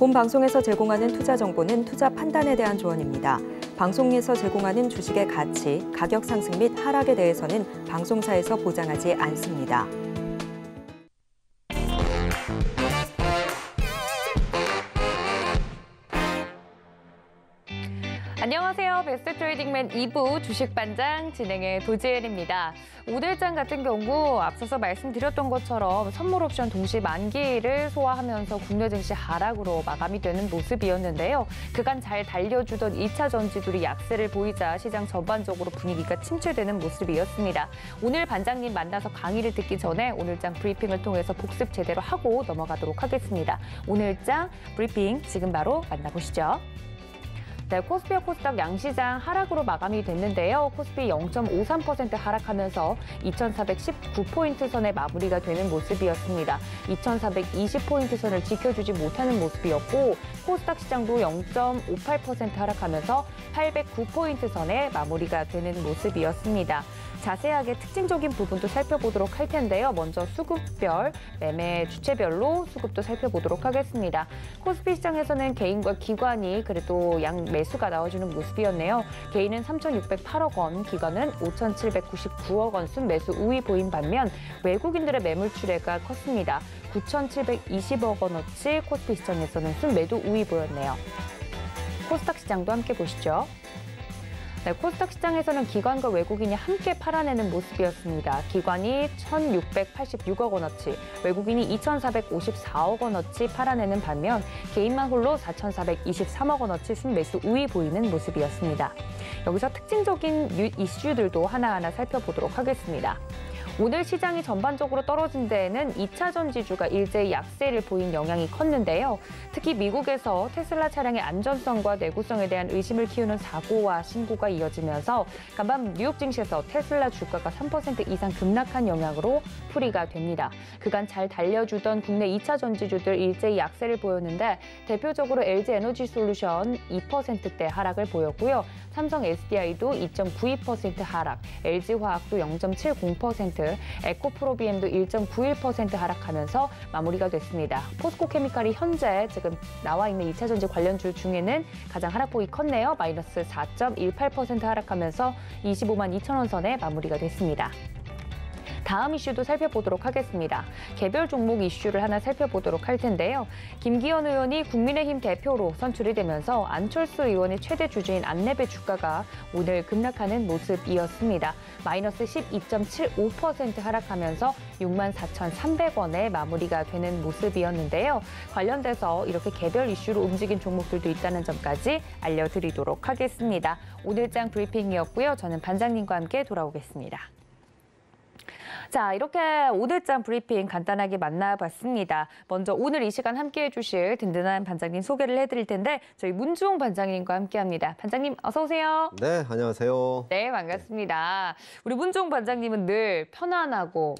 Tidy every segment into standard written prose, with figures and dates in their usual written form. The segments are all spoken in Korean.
본 방송에서 제공하는 투자 정보는 투자 판단에 대한 조언입니다. 방송에서 제공하는 주식의 가치, 가격 상승 및 하락에 대해서는 방송사에서 보장하지 않습니다. 안녕하세요. 베스트 트레이딩맨 2부 주식반장 진행의 도지엘입니다. 오늘장 같은 경우 앞서서 말씀드렸던 것처럼 선물 옵션 동시 만기를 소화하면서 국내 증시 하락으로 마감이 되는 모습이었는데요. 그간 잘 달려주던 2차 전지들이 약세를 보이자 시장 전반적으로 분위기가 침체되는 모습이었습니다. 오늘 반장님 만나서 강의를 듣기 전에 오늘장 브리핑을 통해서 복습 제대로 하고 넘어가도록 하겠습니다. 오늘장 브리핑 지금 바로 만나보시죠. 네, 코스피와 코스닥 양시장 하락으로 마감이 됐는데요. 코스피 0.53% 하락하면서 2,419포인트 선에 마무리가 되는 모습이었습니다. 2,420포인트 선을 지켜주지 못하는 모습이었고 코스닥 시장도 0.58% 하락하면서 809포인트 선에 마무리가 되는 모습이었습니다. 자세하게 특징적인 부분도 살펴보도록 할 텐데요. 먼저 수급별, 매매 주체별로 수급도 살펴보도록 하겠습니다. 코스피 시장에서는 개인과 기관이 그래도 양 매수가 나와주는 모습이었네요. 개인은 3,608억 원, 기관은 5,799억 원 순 매수 우위 보인 반면 외국인들의 매물 출회가 컸습니다. 9,720억 원어치 코스피 시장에서는 순 매도 우위 보였네요. 코스닥 시장도 함께 보시죠. 네, 코스닥 시장에서는 기관과 외국인이 함께 팔아내는 모습이었습니다. 기관이 1,686억 원어치, 외국인이 2,454억 원어치 팔아내는 반면 개인만 홀로 4,423억 원어치 순매수 우위 보이는 모습이었습니다. 여기서 특징적인 이슈들도 하나하나 살펴보도록 하겠습니다. 오늘 시장이 전반적으로 떨어진 데에는 2차 전지주가 일제히 약세를 보인 영향이 컸는데요. 특히 미국에서 테슬라 차량의 안전성과 내구성에 대한 의심을 키우는 사고와 신고가 이어지면서 간밤 뉴욕 증시에서 테슬라 주가가 3% 이상 급락한 영향으로 풀이가 됩니다. 그간 잘 달려주던 국내 2차 전지주들 일제히 약세를 보였는데 대표적으로 LG 에너지 솔루션 2%대 하락을 보였고요. 삼성 SDI도 2.92% 하락, LG화학도 0.70%, 에코프로비엠도 1.91% 하락하면서 마무리가 됐습니다. 포스코케미칼이 현재 지금 나와 있는 2차 전지 관련주 중에는 가장 하락폭이 컸네요. 마이너스 4.18% 하락하면서 25만 2천 원 선에 마무리가 됐습니다. 다음 이슈도 살펴보도록 하겠습니다. 개별 종목 이슈를 하나 살펴보도록 할 텐데요. 김기현 의원이 국민의힘 대표로 선출이 되면서 안철수 의원의 최대 주주인 안랩의 주가가 오늘 급락하는 모습이었습니다. 마이너스 12.75% 하락하면서 64,300원에 마무리가 되는 모습이었는데요. 관련돼서 이렇게 개별 이슈로 움직인 종목들도 있다는 점까지 알려드리도록 하겠습니다. 오늘장 브리핑이었고요. 저는 반장님과 함께 돌아오겠습니다. 자, 이렇게 오늘장 브리핑 간단하게 만나봤습니다. 먼저 오늘 이 시간 함께해 주실 든든한 반장님 소개를 해드릴 텐데 저희 문주홍 반장님과 함께합니다. 반장님 어서 오세요. 네, 안녕하세요. 네, 반갑습니다. 우리 문주홍 반장님은 늘 편안하고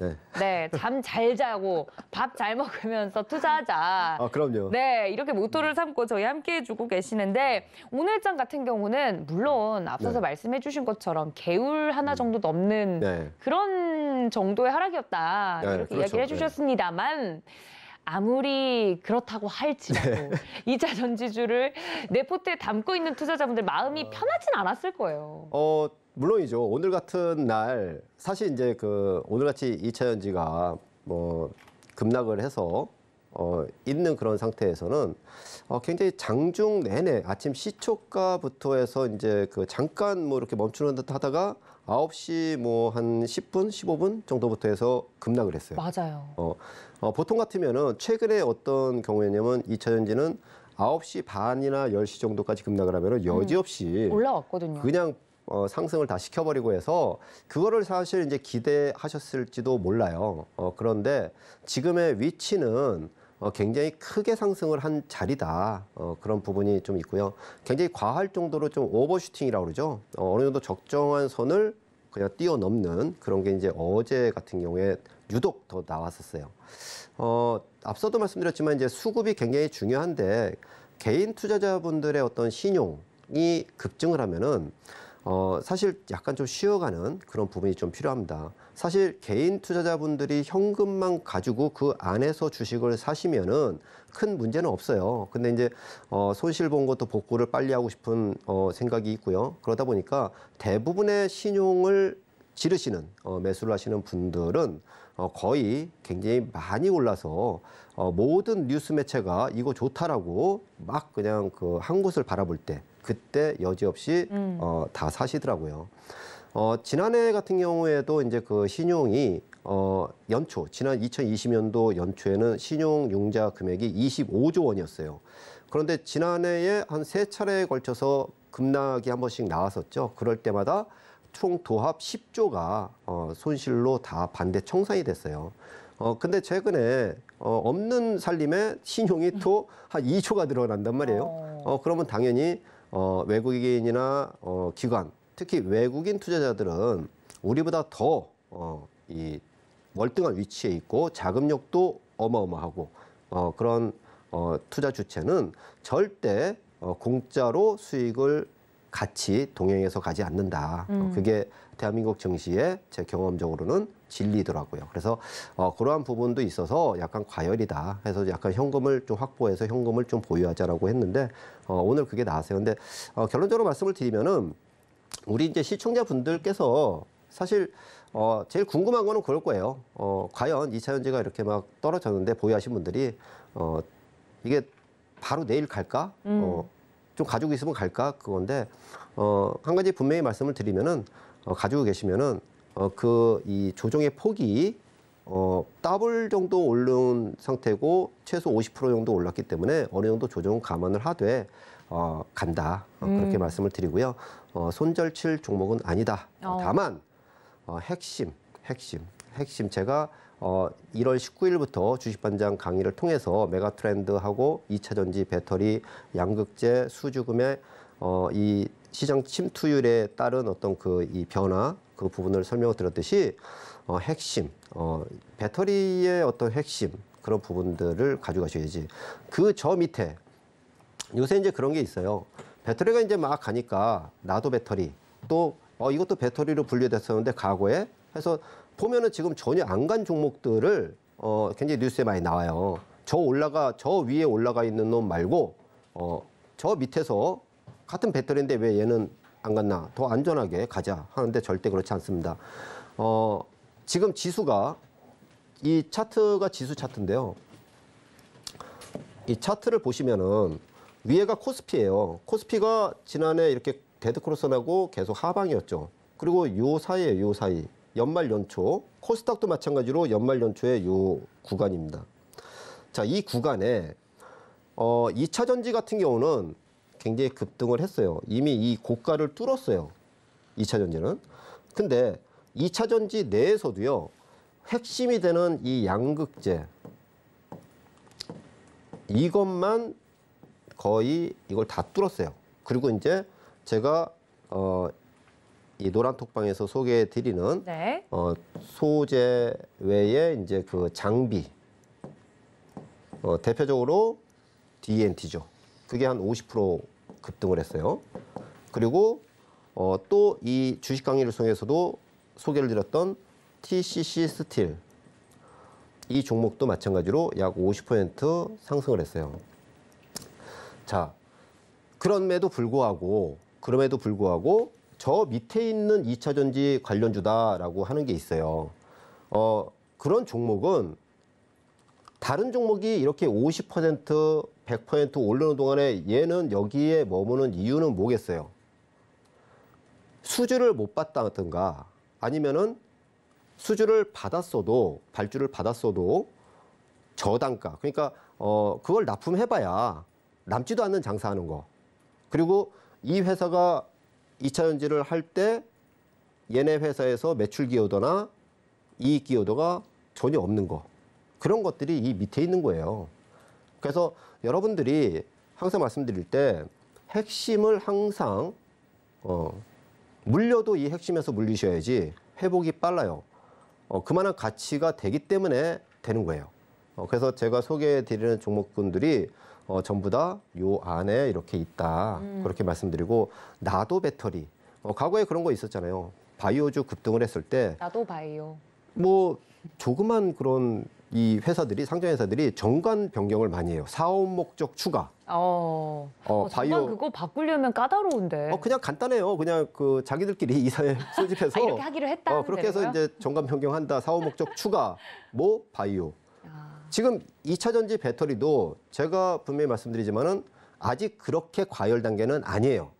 잠 잘 자고 밥 잘 먹으면서 투자하자. 아, 그럼요. 네, 이렇게 모토를 삼고 저희 함께해 주고 계시는데 오늘장 같은 경우는 물론 앞서서 말씀해 주신 것처럼 개울 하나 정도 넘는 그런 정도의 하락이었다. 이렇게 그렇죠. 이야기를 해주셨습니다만 아무리 그렇다고 할지라도 2차 전지주를 내 포트에 담고 있는 투자자분들 마음이 편하진 않았을 거예요. 물론이죠. 오늘 같은 날 사실 이제 오늘같이 2차 전지가 급락을 해서 있는 그런 상태에서는 굉장히 장중 내내 아침 시초가부터 해서 이제 잠깐 이렇게 멈추는 듯 하다가 9시 한 10분, 15분 정도부터 해서 급락을 했어요. 맞아요. 보통 같으면은 최근에 어떤 경우였냐면 2차 전지는 9시 반이나 10시 정도까지 급락을 하면은 여지없이 올라왔거든요. 그냥 상승을 다 시켜버리고 해서 그거를 사실 이제 기대하셨을지도 몰라요. 그런데 지금의 위치는 굉장히 크게 상승을 한 자리다. 그런 부분이 좀 있고요. 굉장히 과할 정도로 좀 오버슈팅이라고 그러죠. 어느 정도 적정한 선을 그냥 뛰어넘는 그런 게 이제 어제 같은 경우에 유독 더 나왔었어요. 앞서도 말씀드렸지만 이제 수급이 굉장히 중요한데 개인 투자자분들의 어떤 신용이 급증을 하면은 사실 약간 좀 쉬어가는 그런 부분이 좀 필요합니다. 사실 개인 투자자분들이 현금만 가지고 그 안에서 주식을 사시면은 큰 문제는 없어요. 근데 이제 손실 본 것도 복구를 빨리 하고 싶은 생각이 있고요. 그러다 보니까 대부분의 신용을 지르시는 매수를 하시는 분들은 거의 굉장히 많이 올라서 모든 뉴스 매체가 이거 좋다라고 막 그냥 그 한 곳을 바라볼 때 그때 여지없이 다 사시더라고요. 지난해 같은 경우에도 이제 그 신용이 연초 지난 2020년도 연초에는 신용 융자 금액이 25조 원이었어요. 그런데 지난해에 한 3차례에 걸쳐서 급락이 한 번씩 나왔었죠. 그럴 때마다 총 도합 10조가 손실로 다 반대 청산이 됐어요. 근데 최근에 없는 살림에 신용이 또 한 2조가 늘어난단 말이에요. 그러면 당연히 외국인이나 기관, 특히 외국인 투자자들은 우리보다 더 이 월등한 위치에 있고 자금력도 어마어마하고 그런 투자 주체는 절대 공짜로 수익을 같이 동행해서 가지 않는다. 그게 대한민국 증시의 제 경험적으로는 진리더라고요. 그래서 그러한 부분도 있어서 약간 과열이다 해서 약간 현금을 좀 확보해서 현금을 좀 보유하자라고 했는데 오늘 그게 나왔어요. 근데 결론적으로 말씀을 드리면은 우리 이제 시청자분들께서 사실 제일 궁금한 거는 그럴 거예요. 과연 2차 전지가 이렇게 막 떨어졌는데 보유하신 분들이 이게 바로 내일 갈까? 좀 가지고 있으면 갈까? 그건데 한 가지 분명히 말씀을 드리면은 가지고 계시면은 이 조정의 폭이 더블 정도 오른 상태고 최소 50% 정도 올랐기 때문에 어느 정도 조정 감안을 하되 간다. 그렇게 말씀을 드리고요. 손절칠 종목은 아니다. 다만 핵심 제가 1월 19일부터 주식반장 강의를 통해서 메가트렌드하고 2차 전지, 배터리, 양극재, 수주금의 이 시장 침투율에 따른 어떤 이 변화 그 부분을 설명을 드렸듯이 핵심, 배터리의 어떤 핵심 그런 부분들을 가져가셔야지. 그 저 밑에 요새 이제 그런 게 있어요. 배터리가 이제 막 가니까 나도 배터리 또 이것도 배터리로 분류됐었는데 과거에 해서 보면은 지금 전혀 안 간 종목들을 굉장히 뉴스에 많이 나와요. 저 위에 올라가 있는 놈 말고 저 밑에서 같은 배터리인데 왜 얘는 안 갔나? 더 안전하게 가자 하는데 절대 그렇지 않습니다. 지금 지수가 이 차트가 지수 차트인데요. 이 차트를 보시면은 위에가 코스피예요. 코스피가 지난해 이렇게 데드크로스하고 계속 하방이었죠. 그리고 요 사이에 요 사이 연말 연초 코스닥도 마찬가지로 연말 연초의 요 구간입니다. 자, 이 구간에 2차 전지 같은 경우는 굉장히 급등을 했어요. 이미 이 고가를 뚫었어요. 2차 전지는. 근데 2차 전지 내에서도요. 핵심이 되는 이 양극재 이것만 거의 이걸 다 뚫었어요. 그리고 이제 제가 이 노란 톡방에서 소개해 드리는 네. 소재 외에 이제 그 장비 대표적으로 DNT죠. 그게 한 50% 급등을 했어요. 그리고 또 이 주식 강의를 통해서도 소개를 드렸던 TCC 스틸 이 종목도 마찬가지로 약 50% 상승을 했어요. 자, 그럼에도 불구하고 저 밑에 있는 2차 전지 관련주다라고 하는 게 있어요. 그런 종목은 다른 종목이 이렇게 50%, 100% 오르는 동안에 얘는 여기에 머무는 이유는 뭐겠어요? 수주를 못 받았던가 아니면은 수주를 받았어도 발주를 받았어도 저단가 그러니까 그걸 납품해봐야 남지도 않는 장사하는 거. 그리고 이 회사가 2차 전지를 할 때 얘네 회사에서 매출 기여도나 이익 기여도가 전혀 없는 거. 그런 것들이 이 밑에 있는 거예요. 그래서 여러분들이 항상 말씀드릴 때 핵심을 항상 물려도 이 핵심에서 물리셔야지 회복이 빨라요. 그만한 가치가 되기 때문에 되는 거예요. 그래서 제가 소개해 드리는 종목군들이 전부 다 요 안에 이렇게 있다. 그렇게 말씀드리고 나도 배터리 과거에 그런 거 있었잖아요. 바이오주 급등을 했을 때 나도 바이오. 뭐 조그만 그런 이 회사들이 상장 회사들이 정관 변경을 많이 해요. 사업 목적 추가. 정말 그거 바꾸려면 까다로운데. 그냥 간단해요. 그냥 그 자기들끼리 이사회 소집해서 이렇게 하기로 했다. 그렇게 해서 이제 정관 변경한다. 사업 목적 추가. 뭐 바이오. 지금 2차 전지 배터리도 제가 분명히 말씀드리지만은 아직 그렇게 과열 단계는 아니에요.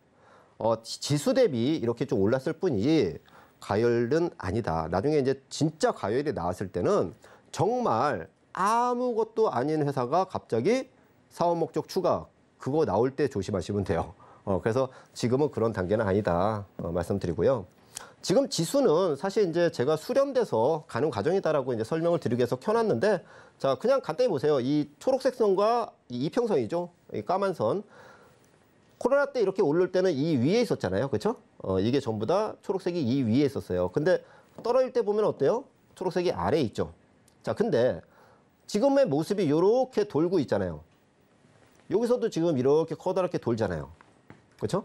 지수 대비 이렇게 좀 올랐을 뿐이지 과열은 아니다. 나중에 이제 진짜 과열이 나왔을 때는 정말 아무것도 아닌 회사가 갑자기 사업 목적 추가 그거 나올 때 조심하시면 돼요. 그래서 지금은 그런 단계는 아니다 말씀드리고요. 지금 지수는 사실 이제 제가 수렴돼서 가는 과정이다라고 이제 설명을 드리기 위해서 켜놨는데 자 그냥 간단히 보세요. 이 초록색 선과 이 이평선이죠. 이 까만 선. 코로나 때 이렇게 오를 때는 이 위에 있었잖아요. 그렇죠? 이게 전부 다 초록색이 이 위에 있었어요. 근데 떨어질 때 보면 어때요? 초록색이 아래에 있죠. 자, 근데 지금의 모습이 이렇게 돌고 있잖아요. 여기서도 지금 이렇게 커다랗게 돌잖아요. 그렇죠?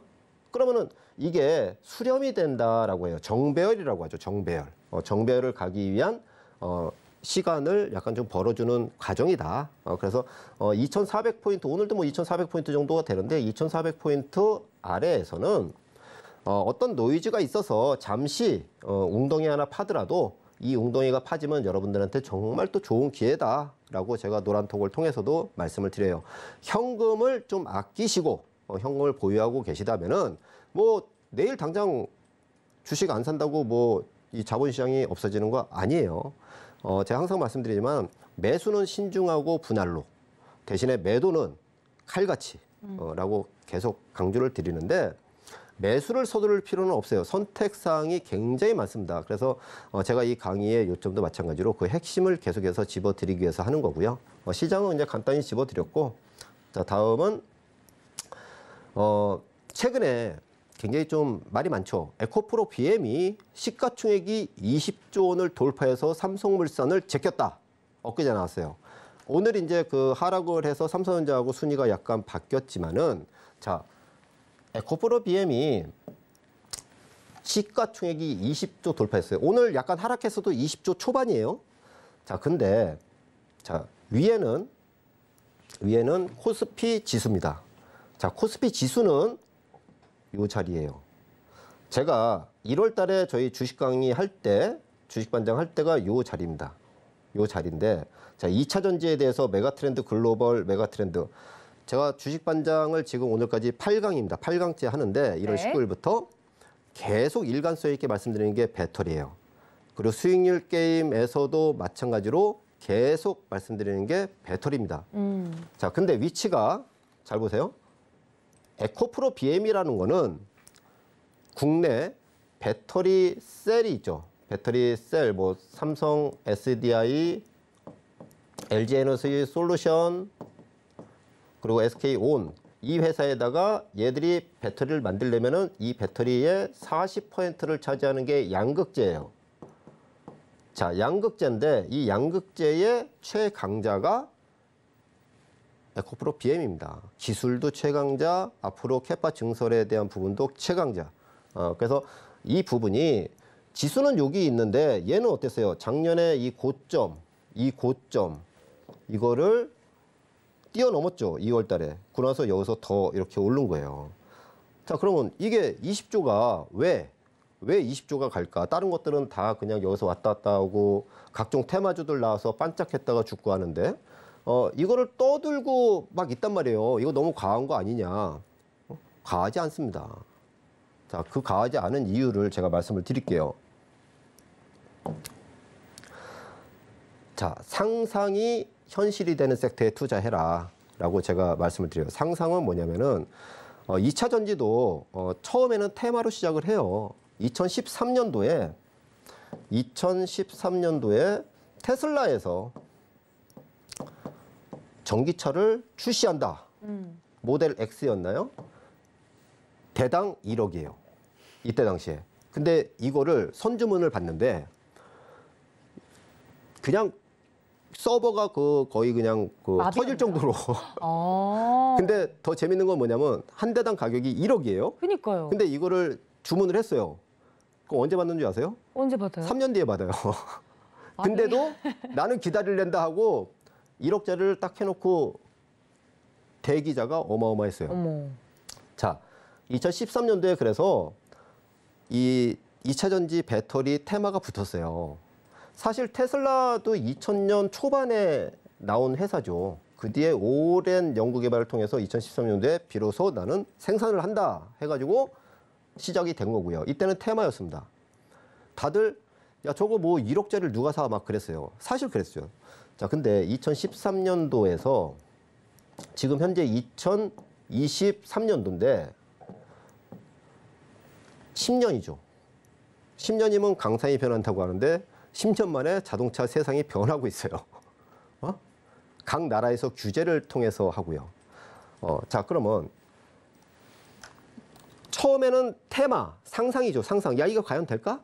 그러면은 이게 수렴이 된다라고 해요. 정배열이라고 하죠. 정배열. 정배열을 가기 위한 시간을 약간 좀 벌어주는 과정이다. 그래서 2,400포인트, 오늘도 뭐 2,400포인트 정도가 되는데 2,400포인트 아래에서는 어떤 노이즈가 있어서 잠시 웅덩이 하나 파더라도 이 웅덩이가 파지면 여러분들한테 정말 또 좋은 기회다라고 제가 노란톡을 통해서도 말씀을 드려요. 현금을 좀 아끼시고 현금을 보유하고 계시다면은 뭐 내일 당장 주식 안 산다고 뭐 이 자본시장이 없어지는 거 아니에요. 제가 항상 말씀드리지만 매수는 신중하고 분할로 대신에 매도는 칼같이 라고 계속 강조를 드리는데 매수를 서두를 필요는 없어요. 선택사항이 굉장히 많습니다. 그래서 제가 이 강의의 요점도 마찬가지로 그 핵심을 계속해서 집어드리기 위해서 하는 거고요. 시장은 이제 간단히 집어드렸고 자 다음은 최근에 굉장히 좀 말이 많죠. 에코프로 BM이 시가총액이 20조 원을 돌파해서 삼성물산을 제꼈다. 엊그제 나왔어요. 오늘 이제 그 하락을 해서 삼성전자하고 순위가 약간 바뀌었지만은 자 에코프로 BM이 시가총액이 20조 돌파했어요. 오늘 약간 하락했어도 20조 초반이에요. 자 근데 자 위에는 코스피 지수입니다. 자 코스피 지수는 이 자리예요. 제가 1월 달에 저희 주식 강의 할 때, 주식 반장 할 때가 이 자리입니다. 이 자리인데, 자, 2차 전지에 대해서 메가트렌드, 글로벌 메가트렌드. 제가 주식 반장을 지금 오늘까지 8강입니다. 8강째 하는데, 1월 19일부터 계속 일관성 있게 말씀드리는 게 배터리예요. 그리고 수익률 게임에서도 마찬가지로 계속 말씀드리는 게 배터리입니다. 자, 근데 위치가, 잘 보세요. 에코프로 BM이라는 거는 국내 배터리 셀이 있죠. 배터리 셀, 뭐 삼성 SDI, LG에너지 솔루션, 그리고 SK온 이 회사에다가 얘들이 배터리를 만들려면은 이 배터리의 40%를 차지하는 게 양극재예요. 자, 양극재인데 이 양극재의 최강자가 에코프로 BM입니다. 기술도 최강자, 앞으로 캐파 증설에 대한 부분도 최강자. 그래서 이 부분이 지수는 여기 있는데 얘는 어땠어요? 작년에 이 고점 이거를 뛰어넘었죠. 2월 달에. 그러나서 여기서 더 이렇게 오른 거예요. 자, 그러면 이게 20조가 왜 20조가 갈까? 다른 것들은 다 그냥 여기서 왔다 갔다 하고 각종 테마주들 나와서 반짝했다가 죽고 하는데 이거를 떠들고 막 있단 말이에요. 이거 너무 과한 거 아니냐. 과하지 않습니다. 자, 그 과하지 않은 이유를 제가 말씀을 드릴게요. 자, 상상이 현실이 되는 섹터에 투자해라 라고 제가 말씀을 드려요. 상상은 뭐냐면은 2차 전지도 처음에는 테마로 시작을 해요. 2013년도에 테슬라에서 전기차를 출시한다. 모델 X였나요? 대당 1억이에요. 이때 당시에. 근데 이거를 선주문을 받는데 그냥 서버가 거의 그냥 터질 정도로. 근데 더 재밌는 건 뭐냐면 한 대당 가격이 1억이에요. 그러니까요. 근데 이거를 주문을 했어요. 그럼 언제 받는 줄 아세요? 언제 받아요? 3년 뒤에 받아요. 근데도 나는 기다릴랜다 하고 1억짜리를 딱 해놓고 대기자가 어마어마했어요. 어머. 자, 2013년도에 그래서 이 2차 전지 배터리 테마가 붙었어요. 사실 테슬라도 2000년 초반에 나온 회사죠. 그 뒤에 오랜 연구 개발을 통해서 2013년도에 비로소 나는 생산을 한다 해가지고 시작이 된 거고요. 이때는 테마였습니다. 다들 야 저거 뭐 1억짜리를 누가 사 막 그랬어요. 사실 그랬어요. 자, 근데 2013년도에서 지금 현재 2023년도인데 10년이죠. 10년이면 강산이 변한다고 하는데 10년 만에 자동차 세상이 변하고 있어요. 각 나라에서 규제를 통해서 하고요. 자, 그러면 처음에는 테마, 상상이죠. 상상. 야, 이거 과연 될까?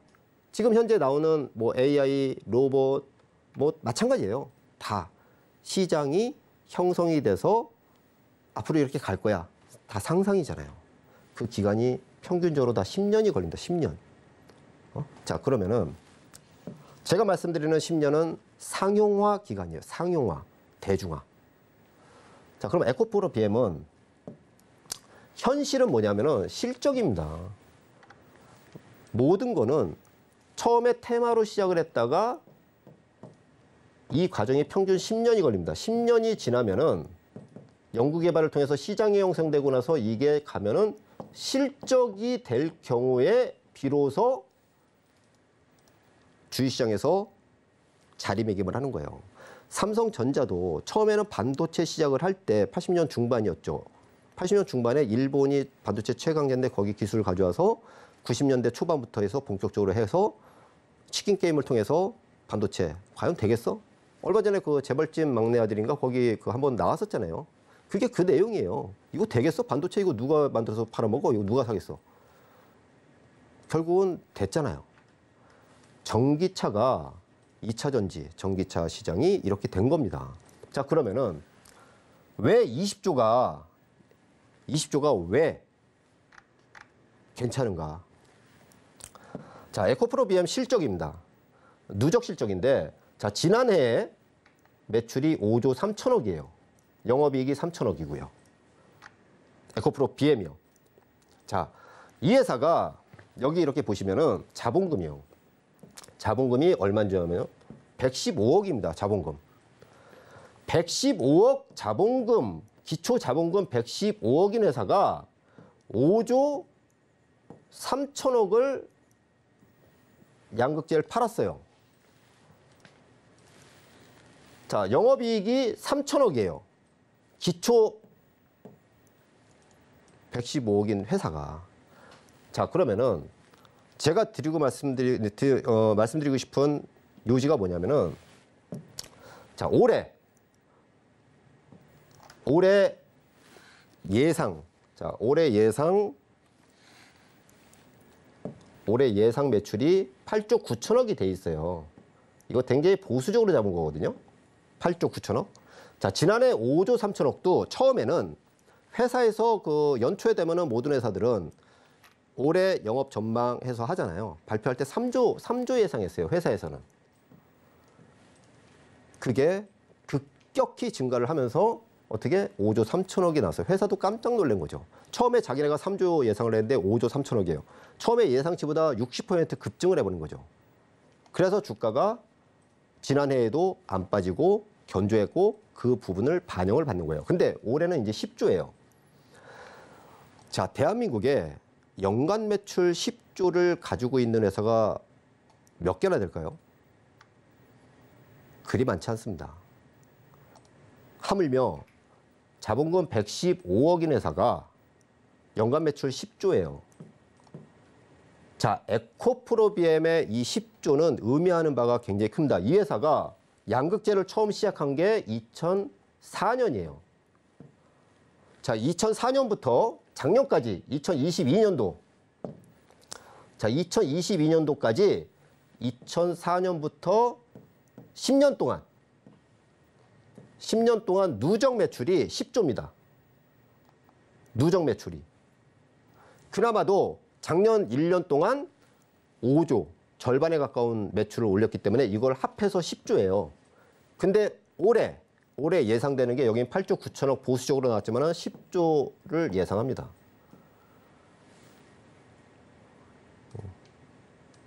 지금 현재 나오는 뭐 AI, 로봇, 뭐 마찬가지예요. 다 시장이 형성이 돼서 앞으로 이렇게 갈 거야. 다 상상이잖아요. 그 기간이 평균적으로 다 10년이 걸린다. 10년. 자, 그러면은 제가 말씀드리는 10년은 상용화 기간이에요. 상용화, 대중화. 자, 그럼 에코프로 BM은 현실은 뭐냐면은 실적입니다. 모든 거는 처음에 테마로 시작을 했다가 이 과정이 평균 10년이 걸립니다. 10년이 지나면은 연구 개발을 통해서 시장이 형성되고 나서 이게 가면은 실적이 될 경우에 비로소 주식시장에서 자리매김을 하는 거예요. 삼성전자도 처음에는 반도체 시작을 할 때 80년 중반이었죠. 80년 중반에 일본이 반도체 최강자인데 거기 기술을 가져와서 90년대 초반부터 해서 본격적으로 해서 치킨 게임을 통해서 반도체 과연 되겠어? 얼마 전에 그 재벌집 막내 아들인가 거기 그 한번 나왔었잖아요. 그게 그 내용이에요. 이거 되겠어? 반도체 이거 누가 만들어서 팔아먹어? 이거 누가 사겠어? 결국은 됐잖아요. 전기차가 2차 전지, 전기차 시장이 이렇게 된 겁니다. 자, 그러면은 왜 20조가 왜 괜찮은가? 자, 에코프로 BM 실적입니다. 누적 실적인데, 자, 지난해에 매출이 5조 3천억이에요. 영업이익이 3천억이고요. 에코프로 BM이요. 자, 이 회사가 여기 이렇게 보시면은 자본금이요. 자본금이 얼마인지 아면요? 115억입니다. 자본금. 115억 자본금, 기초 자본금 115억인 회사가 5조 3천억을 양극재를 팔았어요. 자, 영업이익이 3천억이에요. 기초 115억인 회사가. 자, 그러면은 제가 말씀드리고 싶은 요지가 뭐냐면은, 자, 올해 예상 매출이 8조 9천억이 돼 있어요. 이거 굉장히 보수적으로 잡은 거거든요. 8조 9천억. 자, 지난해 5조 3천억도 처음에는 회사에서 그 연초에 되면은 모든 회사들은 올해 영업 전망해서 하잖아요. 발표할 때 3조 예상했어요. 회사에서는. 그게 급격히 증가를 하면서 어떻게 5조 3천억이 나왔어요. 회사도 깜짝 놀란 거죠. 처음에 자기네가 3조 예상을 했는데 5조 3천억이에요. 처음에 예상치보다 60% 급증을 해버린 거죠. 그래서 주가가 지난해에도 안 빠지고 견조했고 그 부분을 반영을 받는 거예요. 근데 올해는 이제 10조예요. 자, 대한민국에 연간 매출 10조를 가지고 있는 회사가 몇 개나 될까요? 그리 많지 않습니다. 하물며 자본금 115억인 회사가 연간 매출 10조예요. 자, 에코프로 BM의 이 10조는 의미하는 바가 굉장히 큽니다. 이 회사가 양극재를 처음 시작한 게 2004년이에요. 자, 2004년부터 작년까지 2022년도. 자, 2022년도까지 2004년부터 10년 동안 누적 매출이 10조입니다. 누적 매출이. 그나마도 작년 1년 동안 5조, 절반에 가까운 매출을 올렸기 때문에 이걸 합해서 10조예요. 근데 올해 예상되는 게 여긴 8조 9천억 보수적으로 나왔지만 10조를 예상합니다.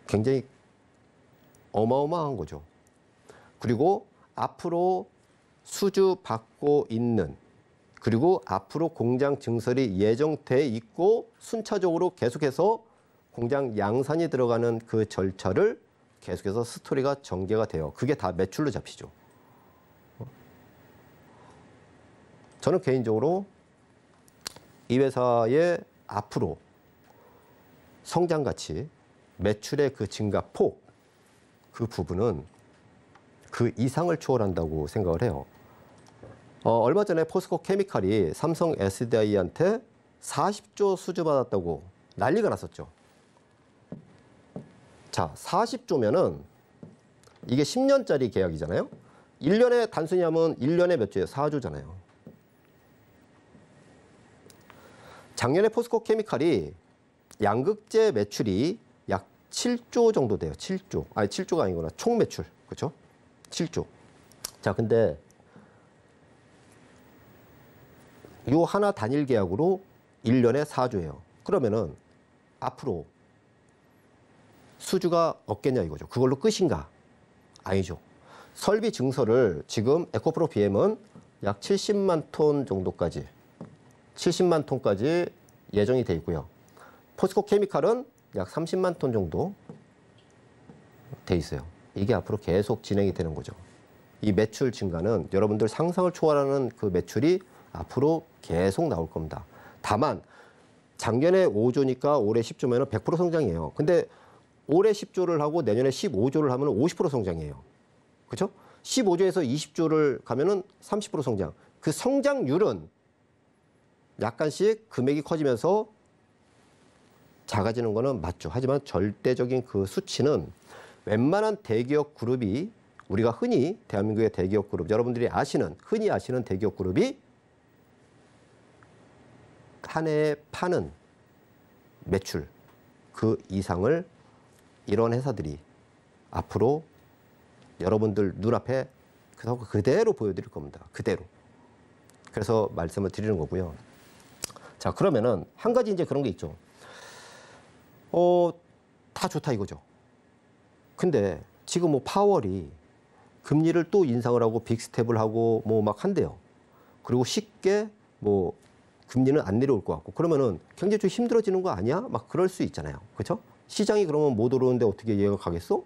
굉장히 어마어마한 거죠. 그리고 앞으로 수주 받고 있는, 그리고 앞으로 공장 증설이 예정돼 있고 순차적으로 계속해서 공장 양산이 들어가는 그 절차를 계속해서 스토리가 전개가 돼요. 그게 다 매출로 잡히죠. 저는 개인적으로 이 회사의 앞으로 성장 가치, 매출의 그 증가 폭, 그 부분은 그 이상을 초월한다고 생각을 해요. 얼마 전에 포스코 케미칼이 삼성 SDI한테 40조 수주받았다고 난리가 났었죠. 자, 40조면은 이게 10년짜리 계약이잖아요. 1년에 단순히 하면 1년에 몇 조예요? 4조잖아요. 작년에 포스코 케미칼이 양극재 매출이 약 7조 정도 돼요. 7조. 아니, 7조가 아니구나. 총 매출. 그렇죠? 7조. 자, 근데 요 하나 단일 계약으로 1년에 4조예요. 그러면은 앞으로 수주가 없겠냐 이거죠. 그걸로 끝인가? 아니죠. 설비 증설을 지금 에코프로 BM은 약 70만 톤 정도까지, 70만 톤까지 예정이 돼 있고요. 포스코 케미칼은 약 30만 톤 정도 돼 있어요. 이게 앞으로 계속 진행이 되는 거죠. 이 매출 증가는 여러분들 상상을 초월하는 그 매출이 앞으로 계속 나올 겁니다. 다만 작년에 5조니까 올해 10조면 100% 성장이에요. 근데 올해 10조를 하고 내년에 15조를 하면 50% 성장이에요. 그렇죠? 15조에서 20조를 가면은 30% 성장. 그 성장률은 약간씩 금액이 커지면서 작아지는 거는 맞죠. 하지만 절대적인 그 수치는 웬만한 대기업 그룹이, 우리가 흔히 대한민국의 대기업 그룹, 여러분들이 흔히 아시는 대기업 그룹이 한 해에 파는 매출 그 이상을 이런 회사들이 앞으로 여러분들 눈앞에 그대로 보여드릴 겁니다. 그대로. 그래서 말씀을 드리는 거고요. 자, 그러면은 한 가지 이제 그런 게 있죠. 다 좋다 이거죠. 근데 지금 뭐 파월이 금리를 또 인상을 하고 빅스텝을 하고 뭐 막 한대요. 그리고 쉽게 뭐 금리는 안 내려올 것 같고, 그러면은 경제 좀 힘들어지는 거 아니야? 막 그럴 수 있잖아요. 그렇죠? 시장이 그러면 못 오르는데 어떻게 이해가 가겠어?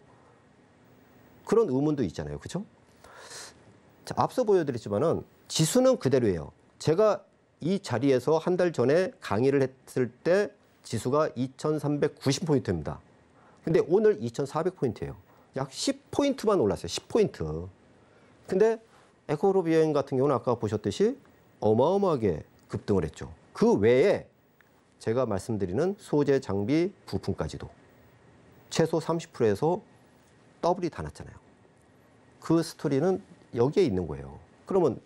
그런 의문도 있잖아요. 그렇죠? 자, 앞서 보여드렸지만은 지수는 그대로예요. 제가 이 자리에서 한 달 전에 강의를 했을 때 지수가 2390포인트입니다. 근데 오늘 2400포인트예요. 약 10포인트만 올랐어요. 10포인트. 근데 에코프로 BM 같은 경우는 아까 보셨듯이 어마어마하게 급등을 했죠. 그 외에 제가 말씀드리는 소재, 장비, 부품까지도 최소 30%에서 더블이 다 났잖아요. 그 스토리는 여기에 있는 거예요. 그러면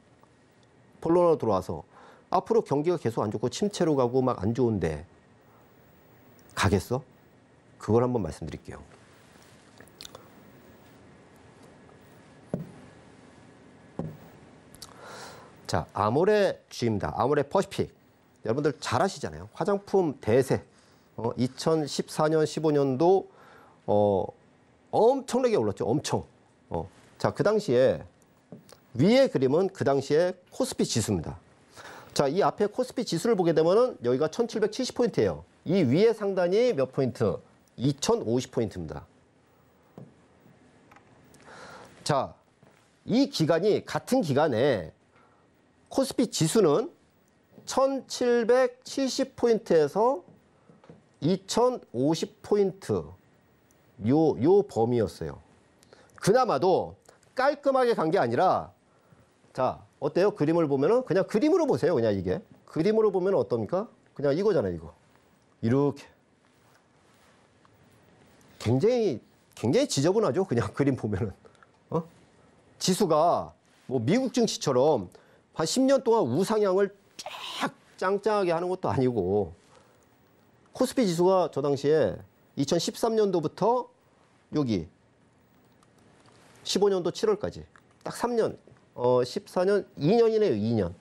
본론으로 들어와서 앞으로 경기가 계속 안 좋고 침체로 가고 막 안 좋은데 가겠어? 그걸 한번 말씀드릴게요. 자, 아모레 G입니다. 아모레 퍼시픽. 여러분들 잘 아시잖아요. 화장품 대세. 2014년, 15년도 엄청나게 올랐죠. 엄청. 자, 그 당시에 위의 그림은 그 당시에 코스피 지수입니다. 자, 이 앞에 코스피 지수를 보게 되면은 여기가 1770포인트예요. 이 위에 상단이 몇 포인트? 2050포인트입니다. 자, 이 기간이 같은 기간에 코스피 지수는 1770포인트에서 2050포인트 요 범위였어요. 그나마도 깔끔하게 간 게 아니라, 자, 어때요? 그림을 보면은 그냥 그림으로 보세요. 그냥 이게. 그림으로 보면 어떻습니까? 그냥 이거잖아요, 이거. 이렇게. 굉장히 지저분하죠? 그냥 그림 보면은. 지수가 뭐 미국 증시처럼 한 10년 동안 우상향을 쫙 짱짱하게 하는 것도 아니고, 코스피 지수가 저 당시에 2013년도부터 여기 15년도 7월까지 딱 3년, 14년, 2년이네요, 2년.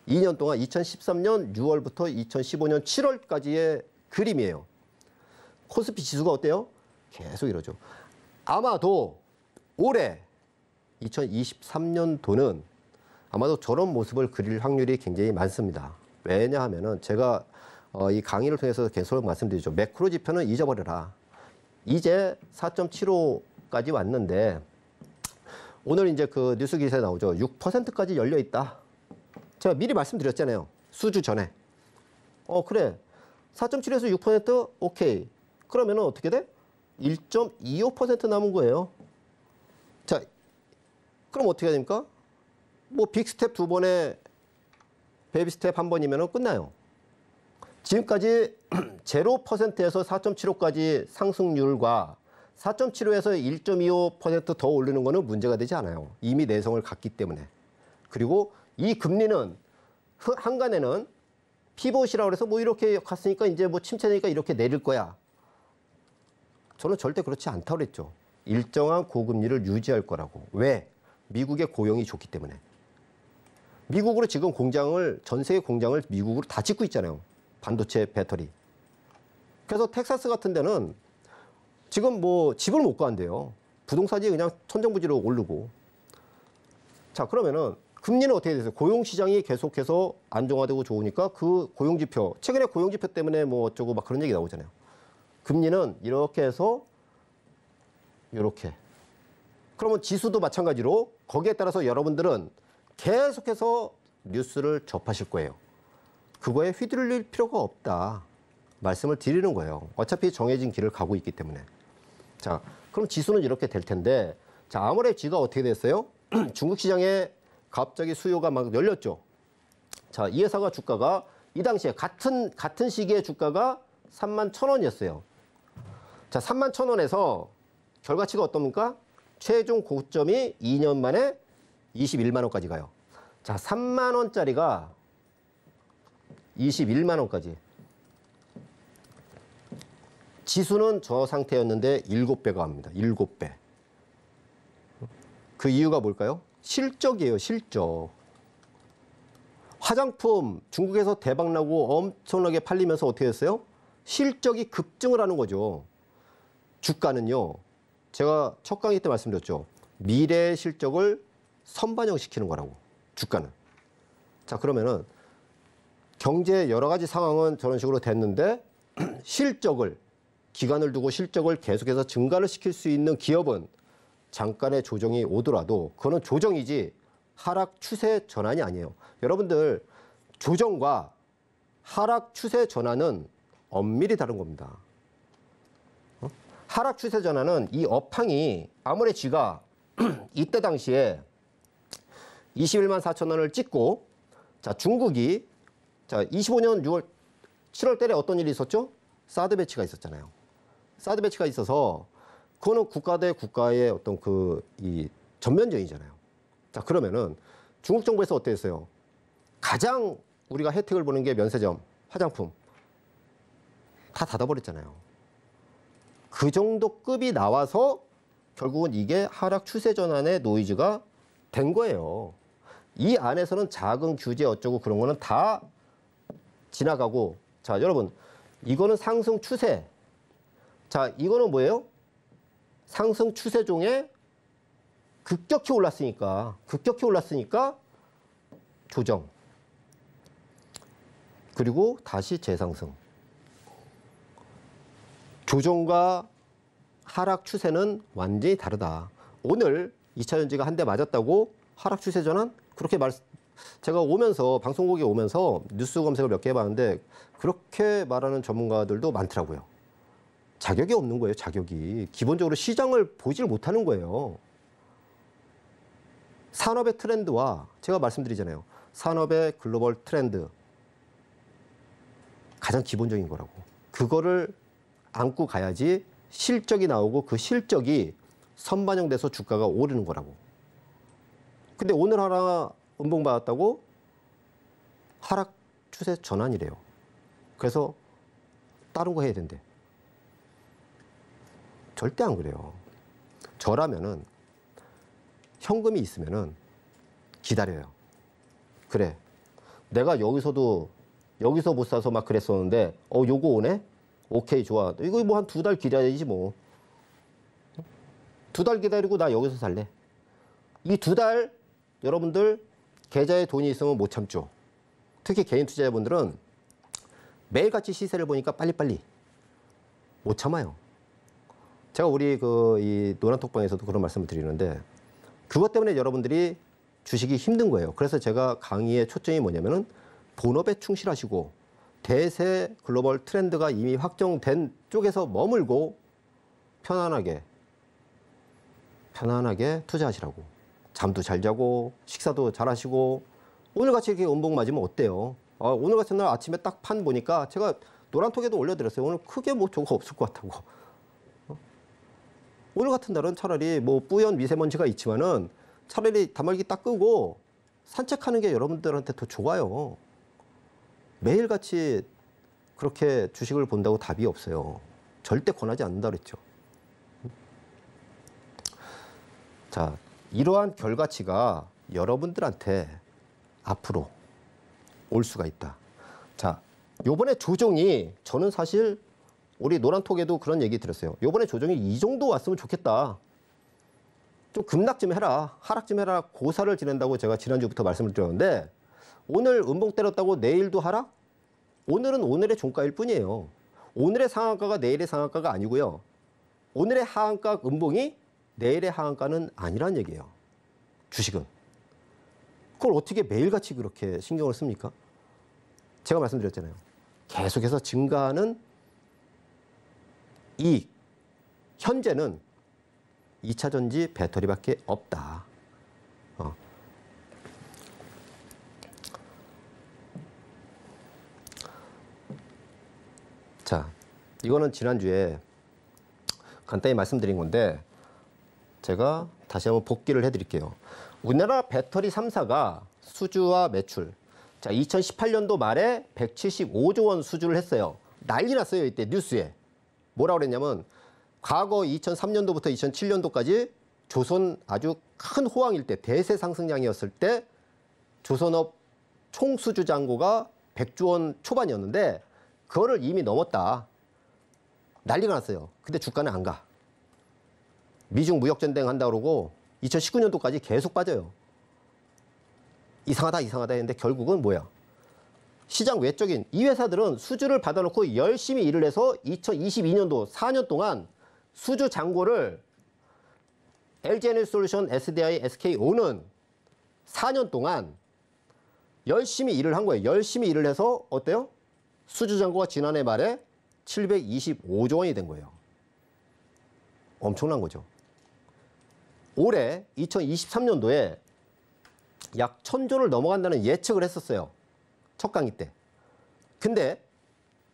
2년 동안 2013년 6월부터 2015년 7월까지의 그림이에요. 코스피 지수가 어때요? 계속 이러죠. 아마도 올해 2023년도는 아마도 저런 모습을 그릴 확률이 굉장히 많습니다. 왜냐하면은 제가 이 강의를 통해서 계속 말씀드리죠. 매크로 지표는 잊어버려라. 이제 4.75까지 왔는데 오늘 이제 그 뉴스 기사에 나오죠. 6%까지 열려 있다. 제가 미리 말씀드렸잖아요. 수주 전에. 그래. 4.7에서 6% 오케이. 그러면은 어떻게 돼? 1.25% 남은 거예요. 자, 그럼 어떻게 해야 됩니까? 뭐 빅스텝 2번에 베이비 스텝 1번이면 끝나요. 지금까지 0%에서 4.75까지 상승률과 4.75에서 1.25% 더 오르는 거는 문제가 되지 않아요. 이미 내성을 갖기 때문에. 그리고 이 금리는 한간에는 피벗이라고 해서 뭐 이렇게 갔으니까 이제 뭐 침체되니까 이렇게 내릴 거야. 저는 절대 그렇지 않다고 그랬죠. 일정한 고금리를 유지할 거라고. 왜? 미국의 고용이 좋기 때문에. 미국으로 지금 공장을, 전 세계 공장을 미국으로 다 짓고 있잖아요. 반도체, 배터리. 그래서 텍사스 같은 데는 지금 뭐 집을 못 구한대요. 부동산이 그냥 천정부지로 오르고. 자, 그러면은 금리는 어떻게 되세요? 고용시장이 계속해서 안정화되고 좋으니까 그 고용지표, 최근에 고용지표 때문에 뭐 어쩌고 막 그런 얘기 나오잖아요. 금리는 이렇게 해서 이렇게. 그러면 지수도 마찬가지로 거기에 따라서 여러분들은 계속해서 뉴스를 접하실 거예요. 그거에 휘둘릴 필요가 없다. 말씀을 드리는 거예요. 어차피 정해진 길을 가고 있기 때문에. 자, 그럼 지수는 이렇게 될 텐데, 자, 아모레지가 어떻게 됐어요? 중국 시장에 갑자기 수요가 막 열렸죠. 자, 이 회사가 주가가 이 당시에 같은 시기에 주가가 31,000원이었어요. 자, 31,000원에서 결과치가 어떻습니까? 최종 고점이 2년 만에 21만 원까지 가요. 자, 3만 원짜리가 21만 원까지. 지수는 저 상태였는데 7배가 갑니다. 7배. 그 이유가 뭘까요? 실적이에요, 실적. 화장품 중국에서 대박나고 엄청나게 팔리면서 어떻게 됐어요? 실적이 급증을 하는 거죠. 주가는요. 제가 첫 강의 때 말씀드렸죠. 미래의 실적을 선반영시키는 거라고. 주가는. 자, 그러면은 경제 여러 가지 상황은 저런 식으로 됐는데 실적을, 기간을 두고 실적을 계속해서 증가를 시킬 수 있는 기업은 잠깐의 조정이 오더라도 그거는 조정이지 하락 추세 전환이 아니에요. 여러분들, 조정과 하락 추세 전환은 엄밀히 다른 겁니다. 하락 추세 전환은 이 업황이 아무리 쥐가 이때 당시에 21만 4천 원을 찍고, 자, 중국이 자, 25년 7월 달에 어떤 일이 있었죠? 사드 배치가 있었잖아요. 사드 배치가 있어서 그거는 국가 대 국가의 어떤 이 전면전이잖아요. 자, 그러면은 중국 정부에서 어떻게 했어요? 가장 우리가 혜택을 보는 게 면세점, 화장품 다 닫아버렸잖아요. 그 정도 급이 나와서 결국은 이게 하락 추세 전환의 노이즈가 된 거예요. 이 안에서는 작은 규제 어쩌고 그런 거는 다 지나가고, 자, 여러분, 이거는 상승 추세. 자, 이거는 뭐예요? 상승 추세 중에 급격히 올랐으니까 조정. 그리고 다시 재상승. 조정과 하락 추세는 완전히 다르다. 오늘 2차 전지가 한 대 맞았다고 하락 추세 전환? 그렇게 제가 오면서, 방송국에 오면서 뉴스 검색을 몇 개 해봤는데 그렇게 말하는 전문가들도 많더라고요. 자격이 없는 거예요, 자격이. 기본적으로 시장을 보질 못하는 거예요. 산업의 트렌드와, 제가 말씀드리잖아요. 산업의 글로벌 트렌드. 가장 기본적인 거라고. 그거를 안고 가야지 실적이 나오고 그 실적이 선반영돼서 주가가 오르는 거라고. 근데 오늘 하나 음봉 받았다고 하락 추세 전환이래요. 그래서 다른 거 해야 된대. 절대 안 그래요. 저라면은 현금이 있으면은 기다려요. 그래. 내가 여기서 못 사서 막 그랬었는데 요거 오네? 오케이, 좋아. 이거 뭐 한 2달 기다려야지 뭐. 2달 기다리고 나 여기서 살래. 이 2달 여러분들 계좌에 돈이 있으면 못 참죠. 특히 개인 투자자분들은 매일같이 시세를 보니까 빨리빨리 못 참아요. 제가 우리 이 노란톡방에서도 그런 말씀을 드리는데 그것 때문에 여러분들이 주식이 힘든 거예요. 그래서 제가 강의의 초점이 뭐냐면은 본업에 충실하시고 대세 글로벌 트렌드가 이미 확정된 쪽에서 머물고 편안하게 투자하시라고. 잠도 잘 자고 식사도 잘 하시고 오늘같이 이렇게 음봉 맞으면 어때요? 오늘 같은 날 아침에 딱 판 보니까 제가 노란톡에도 올려드렸어요. 오늘 크게 뭐 저거 없을 것 같다고. 오늘 같은 날은 차라리 뭐 뿌연 미세먼지가 있지만은 차라리 단말기 딱 끄고 산책하는 게 여러분들한테 더 좋아요. 매일같이 그렇게 주식을 본다고 답이 없어요. 절대 권하지 않는다 그랬죠. 자, 이러한 결과치가 여러분들한테 앞으로 올 수가 있다. 자, 요번에 조정이 저는 사실 우리 노란톡에도 그런 얘기 드렸어요. 요번에 조정이 이 정도 왔으면 좋겠다. 좀 급락 좀 해라. 하락 좀 해라. 고사를 지낸다고 제가 지난주부터 말씀을 드렸는데 오늘 음봉 때렸다고 내일도 하락? 오늘은 오늘의 종가일 뿐이에요. 오늘의 상한가가 내일의 상한가가 아니고요. 오늘의 하한가 음봉이 내일의 하한가는 아니란 얘기예요. 주식은. 그걸 어떻게 매일같이 그렇게 신경을 씁니까? 제가 말씀드렸잖아요. 계속해서 증가하는 이익. 현재는 2차전지 배터리밖에 없다. 자, 이거는 지난주에 간단히 말씀드린 건데 제가 다시 한번 복기를 해드릴게요. 우리나라 배터리 3사가 수주와 매출, 자 2018년도 말에 175조 원 수주를 했어요. 난리 났어요. 이때 뉴스에. 뭐라고 그랬냐면 과거 2003년도부터 2007년도까지 조선 아주 큰 호황일 때 대세 상승량이었을 때 조선업 총 수주 잔고가 100조 원 초반이었는데 그거를 이미 넘었다. 난리가 났어요. 근데 주가는 안 가. 미중 무역전쟁 한다고 그러고 2019년도까지 계속 빠져요. 이상하다 했는데 결국은 뭐야? 시장 외적인 이 회사들은 수주를 받아놓고 열심히 일을 해서 2022년도 4년 동안 수주 잔고를 LG에너지솔루션, SDI, SKO는 4년 동안 열심히 일을 한 거예요. 열심히 일을 해서 어때요? 수주 잔고가 지난해 말에 725조 원이 된 거예요. 엄청난 거죠. 올해 2023년도에 약 1000조를 넘어간다는 예측을 했었어요. 첫 강의 때. 근데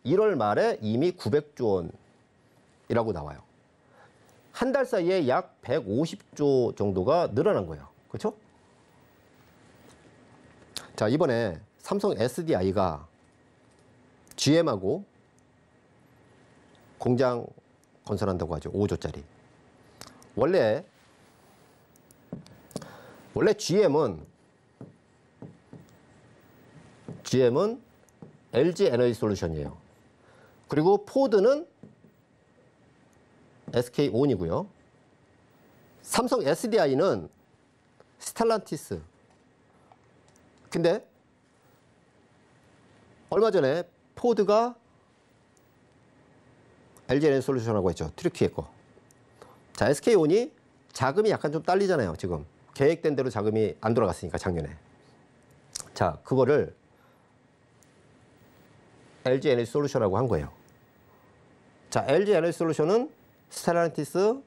1월 말에 이미 900조 원이라고 나와요. 한 달 사이에 약 150조 정도가 늘어난 거예요. 그렇죠? 자, 이번에 삼성 SDI가 GM하고 공장 건설한다고 하죠. 5조짜리. 원래 GM은 LG 에너지 솔루션이에요. 그리고 포드는 SK온이고요. 삼성 SDI는 스텔란티스. 근데 얼마 전에 포드가 LG 에너지 솔루션하고 했죠. 트리키의 거. 자, SK온이 자금이 약간 좀 딸리잖아요. 지금 계획된 대로 자금이 안 돌아갔으니까 작년에. 자, 그거를 LG 에너지 솔루션하고 한 거예요. 자, LG 에너지 솔루션은 스텔란티스,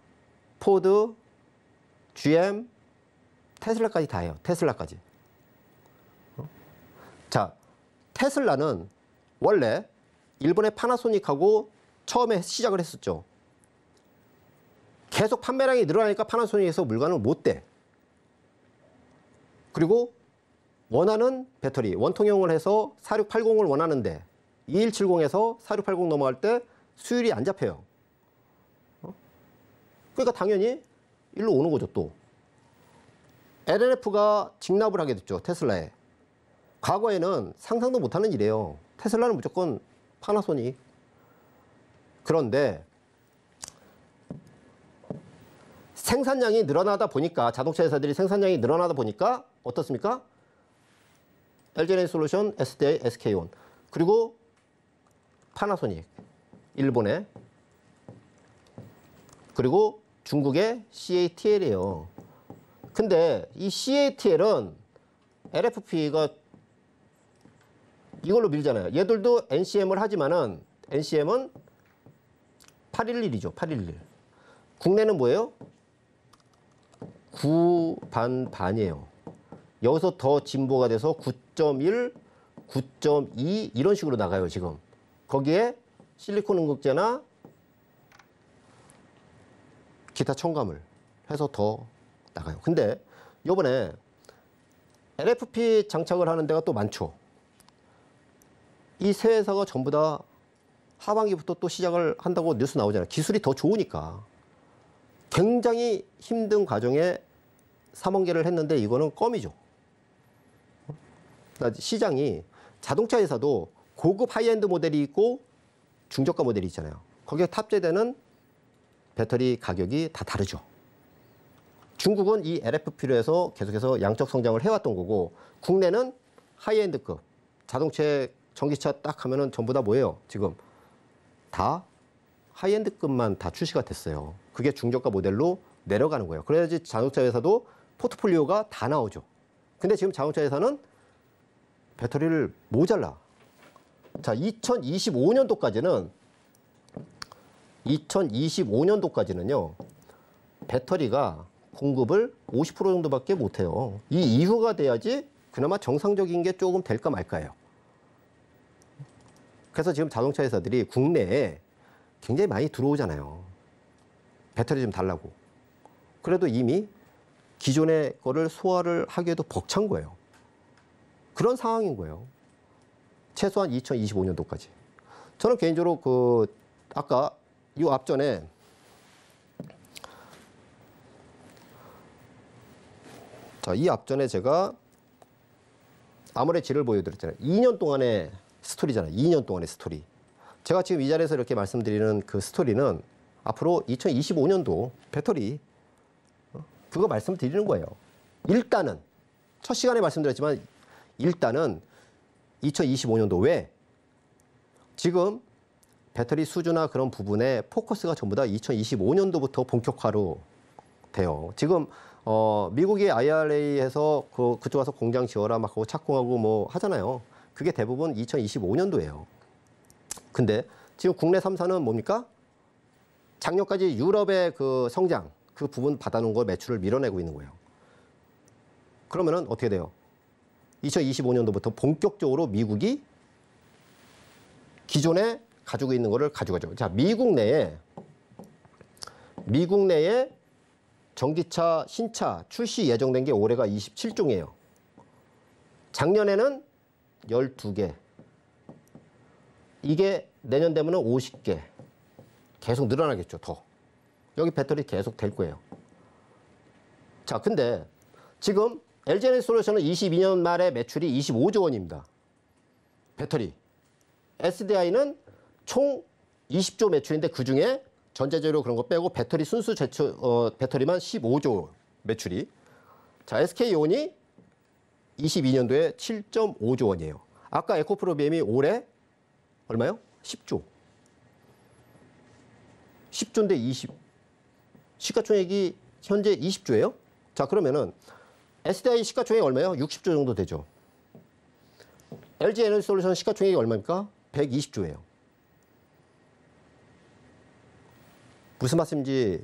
포드, GM, 테슬라까지 다 해요. 테슬라까지. 자, 테슬라는 원래 일본의 파나소닉하고 처음에 시작을 했었죠. 계속 판매량이 늘어나니까 파나소닉에서 물건을 못 대. 그리고 원하는 배터리, 원통형을 해서 4680을 원하는데 2170에서 4680 넘어갈 때 수율이 안 잡혀요. 그러니까 당연히 일로 오는 거죠, 또. LNF가 직납을 하게 됐죠, 테슬라에. 과거에는 상상도 못하는 일이에요. 테슬라는 무조건 파나소닉. 그런데 생산량이 늘어나다 보니까, 자동차 회사들이 생산량이 늘어나다 보니까 어떻습니까? LG에너지솔루션, SDI, SK온, 그리고 파나소닉, 일본의, 그리고 중국의 CATL이에요. 근데 이 CATL은 LFP가 이걸로 밀잖아요. 얘들도 NCM을 하지만은 NCM은 811이죠. 811. 국내는 뭐예요? 9반반이에요. 여기서 더 진보가 돼서 9.1, 9.2 이런 식으로 나가요, 지금. 거기에 실리콘 응급제나 기타 첨가물 해서 더 나가요. 근데 이번에 LFP 장착을 하는 데가 또 많죠. 이 세 회사가 전부 다 하반기부터 또 시작을 한다고 뉴스 나오잖아요. 기술이 더 좋으니까. 굉장히 힘든 과정에 3원 개를 했는데 이거는 껌이죠. 시장이, 자동차 회사도 고급 하이엔드 모델이 있고 중저가 모델이 있잖아요. 거기에 탑재되는 배터리 가격이 다 다르죠. 중국은 이 LFP로 해서 계속해서 양적 성장을 해왔던 거고, 국내는 하이엔드급 자동차, 전기차 딱 하면은 전부 다 뭐예요? 지금 다 하이엔드급만 다 출시가 됐어요. 그게 중저가 모델로 내려가는 거예요. 그래야지 자동차 회사도 포트폴리오가 다 나오죠. 근데 지금 자동차 회사는 배터리를 모자라. 자, 2025년도까지는요, 배터리가 공급을 50% 정도밖에 못해요. 이 이후가 돼야지 그나마 정상적인 게 조금 될까 말까예요. 그래서 지금 자동차 회사들이 국내에 굉장히 많이 들어오잖아요. 배터리 좀 달라고. 그래도 이미 기존의 거를 소화를 하기에도 벅찬 거예요. 그런 상황인 거예요. 최소한 2025년도까지. 저는 개인적으로 아까 이 앞전에 이 앞전에 제가 아모레7을 보여드렸잖아요. 2년 동안의 스토리잖아요. 2년 동안의 스토리. 제가 지금 이 자리에서 이렇게 말씀드리는 그 스토리는 앞으로 2025년도 배터리, 그거 말씀드리는 거예요. 일단은 첫 시간에 말씀드렸지만 일단은 2025년도 왜 지금 배터리 수주나 그런 부분에 포커스가 전부 다 2025년도부터 본격화로 돼요. 지금 미국의 IRA에서 그쪽 와서 공장 지어라 막 하고 착공하고 뭐 하잖아요. 그게 대부분 2025년도예요. 근데 지금 국내 3사는 뭡니까? 작년까지 유럽의 그 성장, 그 부분 받아놓은 거 매출을 밀어내고 있는 거예요. 그러면은 어떻게 돼요? 2025년도부터 본격적으로 미국이 기존에 가지고 있는 거를 가져가죠. 자, 미국 내에 전기차 신차 출시 예정된 게 올해가 27종이에요. 작년에는 12개. 이게 내년 되면은 50개. 계속 늘어나겠죠, 더. 여기 배터리 계속 될 거예요. 자, 근데 지금 LG에너지솔루션은 22년 말에 매출이 25조 원입니다. 배터리. SDI는 총 20조 매출인데 그중에 전자재료 그런 거 빼고 배터리 순수 배터리만 15조 매출이. 자, SK온이 22년도에 7.5조 원이에요. 아까 에코프로비엠이 올해 얼마요? 10조. 10조인데 20. 시가총액이 현재 20조예요. 자, 그러면은 SDI 시가총액이 얼마예요? 60조 정도 되죠. LG에너지솔루션 시가총액이 얼마입니까? 120조예요. 무슨 말씀인지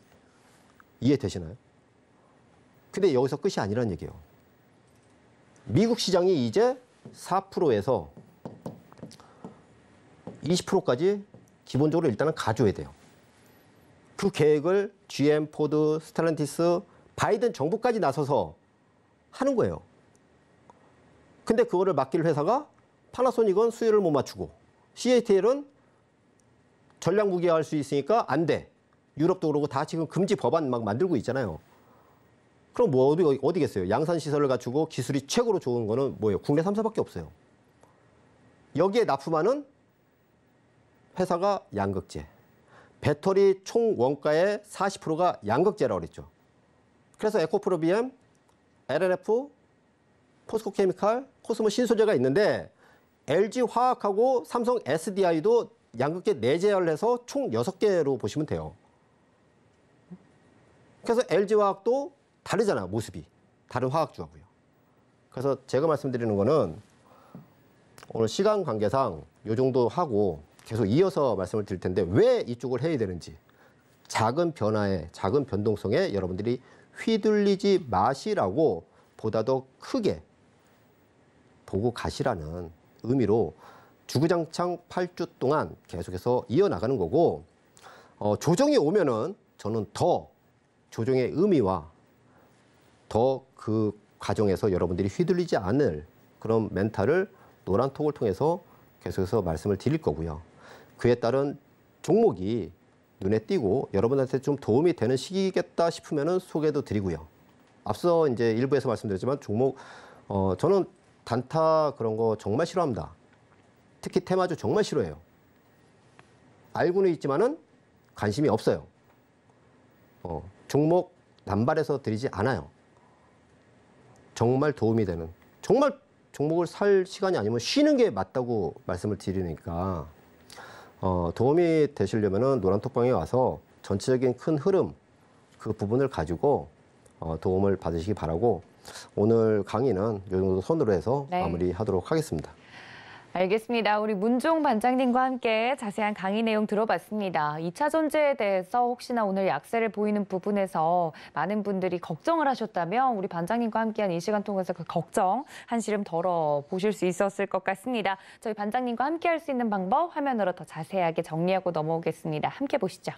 이해되시나요? 근데 여기서 끝이 아니라는 얘기예요. 미국 시장이 이제 4%에서 20%까지 기본적으로 일단은 가져야 돼요. 그 계획을 GM, 포드, 스텔란티스, 바이든 정부까지 나서서 하는 거예요. 근데 그거를 맡길 회사가 파나소닉은 수요를 못 맞추고 CATL은 전략 무기화할 수 있으니까 안 돼. 유럽도 그러고 다 지금 금지 법안 막 만들고 있잖아요. 그럼 뭐 어디겠어요? 양산 시설을 갖추고 기술이 최고로 좋은 거는 뭐예요? 국내 3사밖에 없어요. 여기에 납품하는 회사가 양극재. 배터리 총 원가의 40%가 양극재라고 그랬죠. 그래서 에코프로비엠, LNF, 포스코케미칼, 코스모 신소재가 있는데 LG화학하고 삼성 SDI도 양극재 내재를 해서 총 6개로 보시면 돼요. 그래서 LG화학도 다르잖아요, 모습이. 다른 화학주하고요. 그래서 제가 말씀드리는 거는 오늘 시간 관계상 이 정도 하고 계속 이어서 말씀을 드릴 텐데 왜 이쪽을 해야 되는지 작은 변화에, 작은 변동성에 여러분들이 휘둘리지 마시라고 보다 더 크게 보고 가시라는 의미로 주구장창 8주 동안 계속해서 이어나가는 거고 조정이 오면은 저는 더 조정의 의미와 더 그 과정에서 여러분들이 휘둘리지 않을 그런 멘탈을 노란톡을 통해서 계속해서 말씀을 드릴 거고요. 그에 따른 종목이 눈에 띄고 여러분한테 좀 도움이 되는 시기겠다 싶으면은 소개도 드리고요. 앞서 이제 일부에서 말씀드렸지만 종목 저는 단타 그런 거 정말 싫어합니다. 특히 테마주 정말 싫어해요. 알고는 있지만은 관심이 없어요. 종목 남발해서 드리지 않아요. 정말 도움이 되는, 정말 종목을 살 시간이 아니면 쉬는 게 맞다고 말씀을 드리니까 도움이 되시려면은 노란톡방에 와서 전체적인 큰 흐름 그 부분을 가지고 도움을 받으시기 바라고 오늘 강의는 이 정도 선으로 해서 네. 마무리하도록 하겠습니다. 알겠습니다. 우리 문종 반장님과 함께 자세한 강의 내용 들어봤습니다. 2차 전지에 대해서 혹시나 오늘 약세를 보이는 부분에서 많은 분들이 걱정을 하셨다면 우리 반장님과 함께한 이 시간 통해서 그 걱정 한시름 덜어보실 수 있었을 것 같습니다. 저희 반장님과 함께할 수 있는 방법 화면으로 더 자세하게 정리하고 넘어오겠습니다. 함께 보시죠.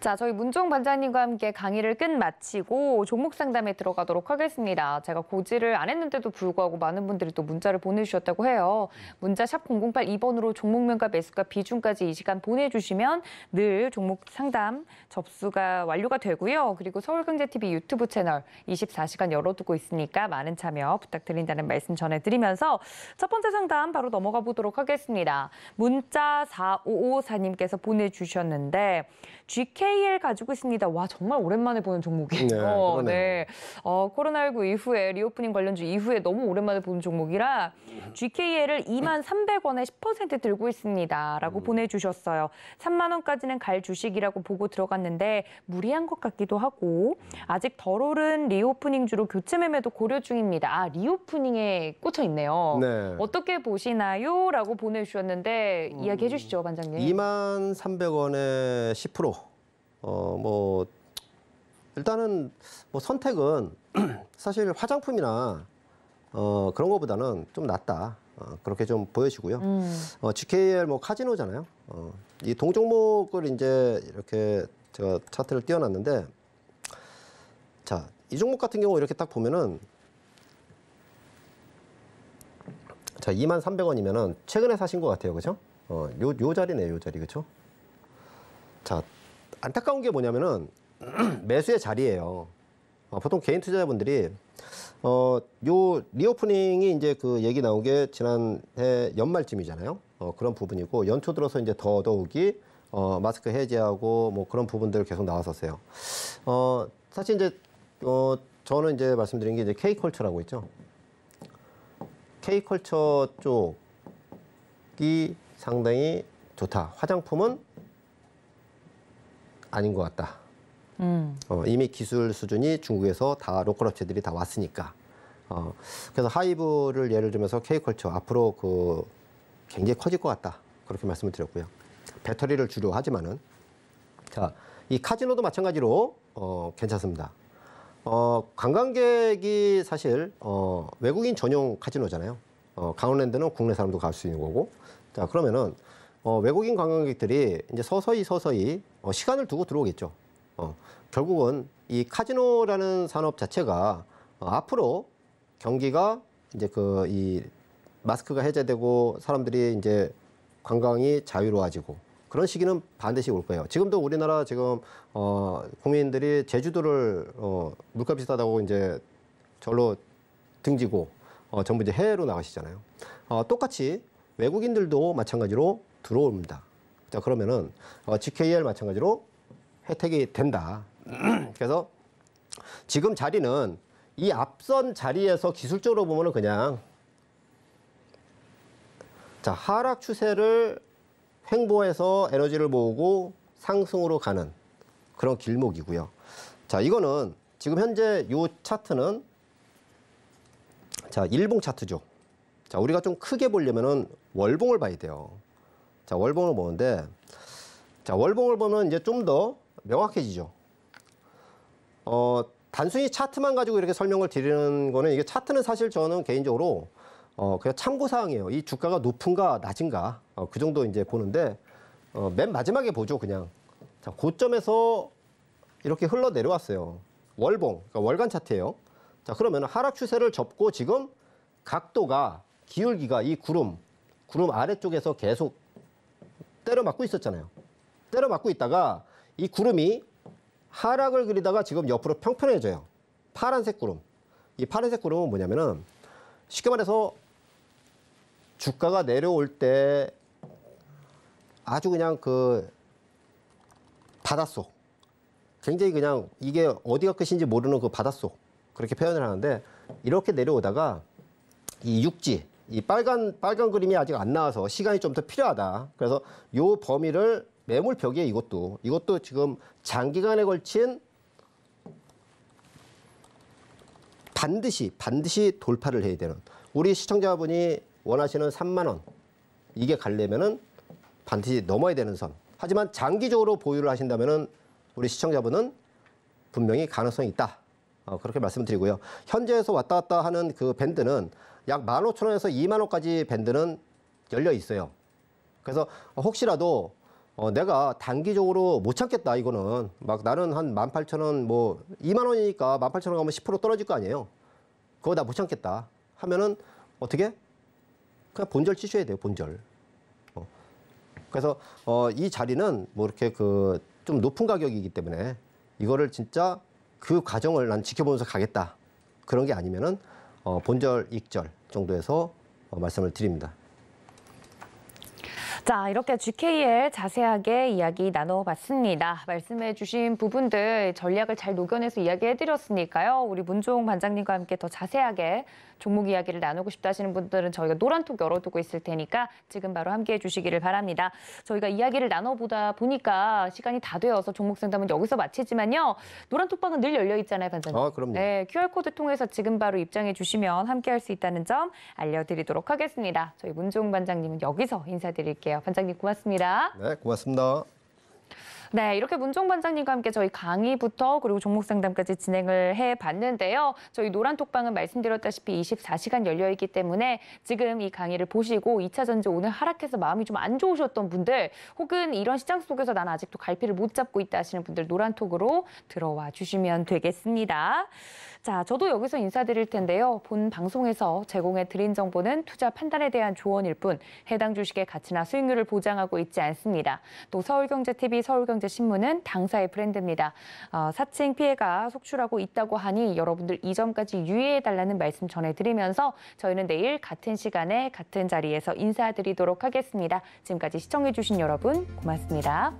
자, 저희 문종 반장님과 함께 강의를 끝마치고 종목 상담에 들어가도록 하겠습니다. 제가 고지를 안 했는데도 불구하고 많은 분들이 또 문자를 보내주셨다고 해요. 문자 샵 0082번으로 종목명과 매수가 비중까지 이 시간 보내주시면 늘 종목 상담 접수가 완료가 되고요. 그리고 서울경제TV 유튜브 채널 24시간 열어두고 있으니까 많은 참여 부탁드린다는 말씀 전해드리면서 첫 번째 상담 바로 넘어가 보도록 하겠습니다. 문자 4554님께서 보내주셨는데 GKL 가지고 있습니다. 와, 정말 오랜만에 보는 종목이에요. 네. 코로나19 이후에 리오프닝 관련주 이후에 너무 오랜만에 보는 종목이라 GKL을 23,300원에 10% 들고 있습니다. 라고 보내주셨어요. 3만 원까지는 갈 주식이라고 보고 들어갔는데 무리한 것 같기도 하고 아직 덜 오른 리오프닝주로 교체 매매도 고려 중입니다. 아, 리오프닝에 꽂혀 있네요. 네. 어떻게 보시나요? 라고 보내주셨는데 이야기해 주시죠, 반장님. 23,300원에 10%. 뭐 일단은 뭐 선택은 사실 화장품이나 그런 거보다는 좀 낫다. 그렇게 좀 보여지고요. GKL 뭐 카지노잖아요. 이 동종목을 이제 이렇게 제가 차트를 띄워놨는데, 자, 이 종목 같은 경우 이렇게 딱 보면은, 자, 23,300원이면은 최근에 사신 것 같아요, 그죠? 요 자리네, 요 자리, 그죠? 자, 안타까운 게 뭐냐면은 매수의 자리예요. 보통 개인 투자자분들이 요 리오프닝이 이제 그 얘기 나온 게 지난해 연말쯤이잖아요. 그런 부분이고 연초 들어서 이제 더더욱이 마스크 해제하고 뭐 그런 부분들 계속 나왔었어요. 사실 이제 저는 이제 말씀드린 게 이제 K컬처라고 있죠. K컬처 쪽이 상당히 좋다. 화장품은 아닌 것 같다. 이미 기술 수준이 중국에서 다 로컬 업체들이 다 왔으니까. 그래서 하이브를 예를 들면서 K컬처 앞으로 그 굉장히 커질 것 같다. 그렇게 말씀을 드렸고요. 배터리를 주로 하지만은 자, 이 카지노도 마찬가지로 괜찮습니다. 관광객이 사실 외국인 전용 카지노잖아요. 강원랜드는 국내 사람도 갈 수 있는 거고. 자, 그러면은 외국인 관광객들이 이제 서서히 시간을 두고 들어오겠죠. 결국은 이 카지노라는 산업 자체가 앞으로 경기가 이제 이 마스크가 해제되고 사람들이 이제 관광이 자유로워지고 그런 시기는 반드시 올 거예요. 지금도 우리나라 지금 국민들이 제주도를 물가 비싸다고 이제 절로 등지고 전부 이제 해외로 나가시잖아요. 똑같이 외국인들도 마찬가지로 들어옵니다. 자, 그러면은 GKL 마찬가지로 혜택이 된다. 그래서 지금 자리는 이 앞선 자리에서 기술적으로 보면은 그냥 자, 하락 추세를 횡보해서 에너지를 모으고 상승으로 가는 그런 길목이고요. 자, 이거는 지금 현재 이 차트는 자, 일봉 차트죠. 자, 우리가 좀 크게 보려면은 월봉을 봐야 돼요. 자, 월봉을 보는데 자, 월봉을 보면 이제 좀 더 명확해지죠. 단순히 차트만 가지고 이렇게 설명을 드리는 거는 이게 차트는 사실 저는 개인적으로 그냥 참고사항이에요. 이 주가가 높은가 낮은가 그 정도 이제 보는데 맨 마지막에 보죠. 그냥 자, 고점에서 이렇게 흘러 내려왔어요. 월봉, 그러니까 월간 차트예요. 자, 그러면 하락 추세를 접고 지금 각도가 기울기가 이 구름 아래쪽에서 계속 때려맞고 있었잖아요. 때려맞고 있다가 이 구름이 하락을 그리다가 지금 옆으로 평평해져요. 파란색 구름. 이 파란색 구름은 뭐냐면은 쉽게 말해서 주가가 내려올 때 아주 그냥 그 바닷속, 굉장히 그냥 이게 어디가 끝인지 모르는 그 바닷속 그렇게 표현을 하는데 이렇게 내려오다가 이 육지, 이 빨간 그림이 아직 안 나와서 시간이 좀 더 필요하다. 그래서 요 범위를 매물벽이에요. 이것도 지금 장기간에 걸친 반드시 돌파를 해야 되는, 우리 시청자분이 원하시는 3만 원 이게 가려면은 반드시 넘어야 되는 선. 하지만 장기적으로 보유를 하신다면은 우리 시청자분은 분명히 가능성이 있다. 그렇게 말씀드리고요. 현재에서 왔다 갔다 하는 그 밴드는 약 15,000원에서 2만 원까지 밴드는 열려 있어요. 그래서 혹시라도 내가 단기적으로 못 참겠다, 이거는 막 나는 한 18,000원 뭐 2만 원이니까 18,000원 가면 10% 떨어질 거 아니에요. 그거 나 못 참겠다 하면은 어떻게? 그냥 본절 치셔야 돼요, 본절. 그래서 이 자리는 뭐 이렇게 그 좀 높은 가격이기 때문에 이거를 진짜 그 과정을 난 지켜보면서 가겠다, 그런 게 아니면은 본절, 익절 정도에서 말씀을 드립니다. 자, 이렇게 GKL 자세하게 이야기 나눠봤습니다. 말씀해주신 부분들 전략을 잘 녹여내서 이야기해드렸으니까요. 우리 문종 반장님과 함께 더 자세하게 종목 이야기를 나누고 싶다 하시는 분들은 저희가 노란톡 열어두고 있을 테니까 지금 바로 함께해 주시기를 바랍니다. 저희가 이야기를 나눠보다 보니까 시간이 다 되어서 종목 상담은 여기서 마치지만요. 노란톡방은 늘 열려 있잖아요, 반장님. 그럼요. 네, QR코드 통해서 지금 바로 입장해 주시면 함께할 수 있다는 점 알려드리도록 하겠습니다. 저희 문종 반장님은 여기서 인사드릴게요. 반장님 고맙습니다. 네, 고맙습니다. 네, 이렇게 문종 반장님과 함께 저희 강의부터 그리고 종목 상담까지 진행을 해봤는데요. 저희 노란톡방은 말씀드렸다시피 24시간 열려있기 때문에 지금 이 강의를 보시고 2차 전지 오늘 하락해서 마음이 좀 안 좋으셨던 분들, 혹은 이런 시장 속에서 난 아직도 갈피를 못 잡고 있다 하시는 분들 노란톡으로 들어와 주시면 되겠습니다. 자, 저도 여기서 인사드릴 텐데요. 본 방송에서 제공해 드린 정보는 투자 판단에 대한 조언일 뿐 해당 주식의 가치나 수익률을 보장하고 있지 않습니다. 또 서울경제TV, 서울경제신문은 당사의 브랜드입니다. 사칭 피해가 속출하고 있다고 하니 여러분들 이 점까지 유의해달라는 말씀 전해드리면서 저희는 내일 같은 시간에 같은 자리에서 인사드리도록 하겠습니다. 지금까지 시청해주신 여러분 고맙습니다.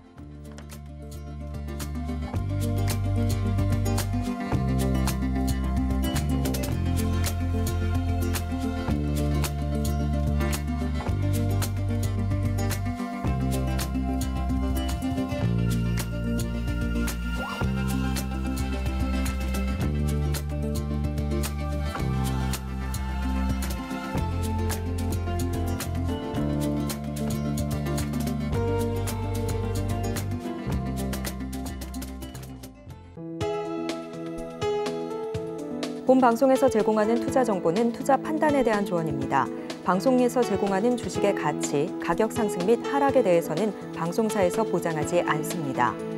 본 방송에서 제공하는 투자 정보는 투자 판단에 대한 조언입니다. 방송에서 제공하는 주식의 가치, 가격 상승 및 하락에 대해서는 방송사에서 보장하지 않습니다.